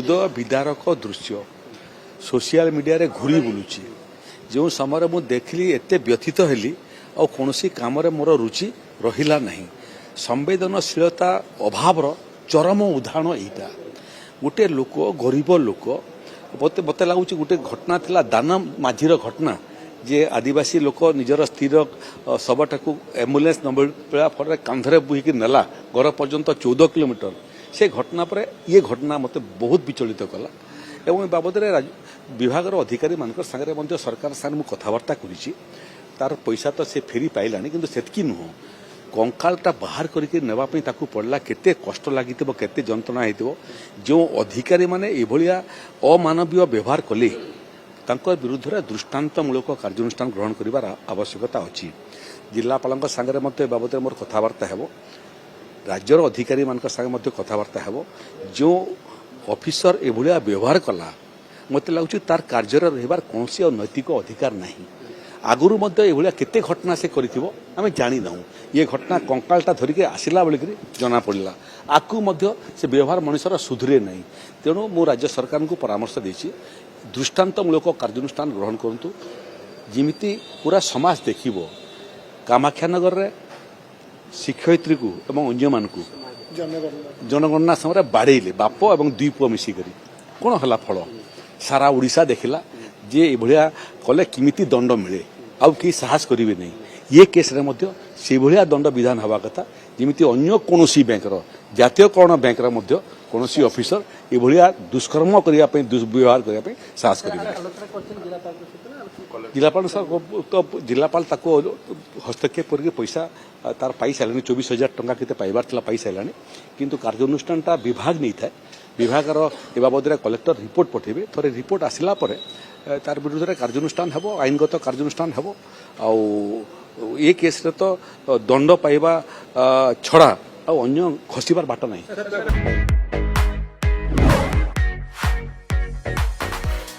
हृदय विदारक दृश्य सोशल मीडिया रे घूरी बुलूची जो समय मु देखली एते व्यथित हेली और कौन काम मोर रुचि रहिला नहीं संवेदनशीलता अभाव चरम उदाहरण यहीटा गोटे लोक गरीब लोक मत लगुच गोटे घटना थिला दाना माझीर घटना जे आदिवासी लोक निजर स्थिर शवटा को एम्बुलेंस नबा फल कांधरे बुहीक नेला घर पर्यंत 14 किलोमीटर से घटना पर ये घटना मत बहुत विचलित कला एवं बाबद विभाग अधिकारी मान सागर सरकार साथ मुझे कथबार्ता करी तार पैसा तो से फेरी पाइला किंतु सेतकी नुह कंकालटा बाहर करके नेबापी ताकू पड़ला केते कष्ट लगी केते जंत्रणा हो जो अधिकारी माने एभलिया अमानवीय व्यवहार कले तांको विरुद्ध में दृष्टांतमूलक कार्यानुष्ठान ग्रहण करिवार आवश्यकता अच्छी जिलापाल सागर बाबद मोर कथबार्ता हेबो राज्यर अधिकारी मान संगे कथबार्ता हेबो जो ऑफिसर एभलिया व्यवहार कला मत लगुच तार कार्य रहिबार कौनसी नैतिक अधिकार नहीं आगुरी एभलिया केते घटना से करिथिबो आमे जानी ना ये घटना कंकालटा धरिक आसला बेल जना पड़ा आकु से व्यवहार मनुष्यर सुधरे नहीं तेणु मु राज्य सरकार को परामर्श देछि दृष्टांतमूलक कार्यानुष्ठान ग्रहण करंतु जिमिति पूरा समाज देखिबो कामाख्यानगर रे शिक्षयित्री को एवं अन्य मान को जनगणना समय बाड़े बाप और दुई पुआ मिसिक कौन है फल सारा ओडिशा देखला जे एभलिया कले किमिति दंड मिले आउ कि साहस करेंगे नहीं ये केस रे मध्य से भलिया दंड विधान हवा कथा जिमिति अन्य कोनोसी बैंकर जातीयकरण बैंकर मध्य कोनोसी ऑफिसर एभलिया दुष्कर्म करिया पे दुर्व्यवहार करिया पे साहस करेंगे जिलापाल तो जिलापाल ताको हस्तक्षेप करके पैसा तार पाई सारे 24,000 टंका केते पाइबार थिला पाई सारे किंतु कार्यानुष्ठानटा विभाग नहीं था विभागर ए बाबद कलेक्टर रिपोर्ट पठेबे थरे रिपोर्ट आसिला परे तार विरुद्ध में कार्यानुष्ठान हेबो आईनगत कार्यानुष्ठान हेबो आउ ये केस रे तो दंड पाइबा छड़ा आ अन्य खसिबार बाट नहीं।